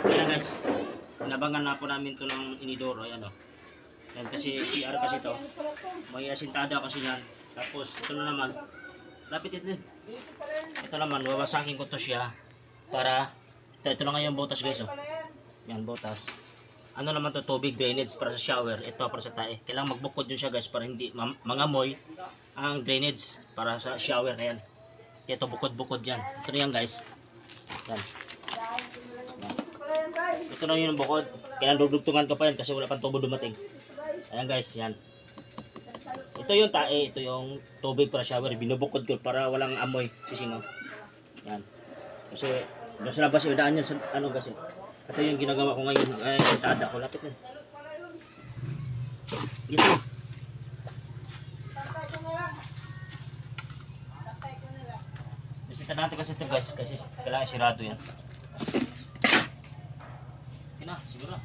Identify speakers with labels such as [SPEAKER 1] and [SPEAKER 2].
[SPEAKER 1] Ayan guys, nabangan na po namin to ng inidoro. Ayan o. Yan kasi CR kasi to. May asintada kasi yan. Tapos ito na naman. Lapit ito. Ito naman, wawasakin ko to siya. Para, ito na nga yung butas guys o. Yan, butas. Ano naman to, tubig drainage para sa shower. Ito para sa tae. Kailangan magbukod yun siya guys para hindi mangamoy ang drainage para sa shower. Ayan. Ito bukod-bukod yan. Ito na yan guys. Yan. Ito na yung bukod. Kailangan dudugtungan ko pa yan kasi wala pang tubo dumating. Ayan guys, yan. Ito yung tae, ito yung tubig para shower. Binubukod ko para walang amoy sisingaw. Yan. Kasi doon sa labas yung daan yun. Ano kasi. Ito yung ginagawa ko ngayon. Ay, tada ko. Lapit na. Dito. Bisita natin kasi ito guys. Kasi kailangan sirado yan. Okay na, siguro.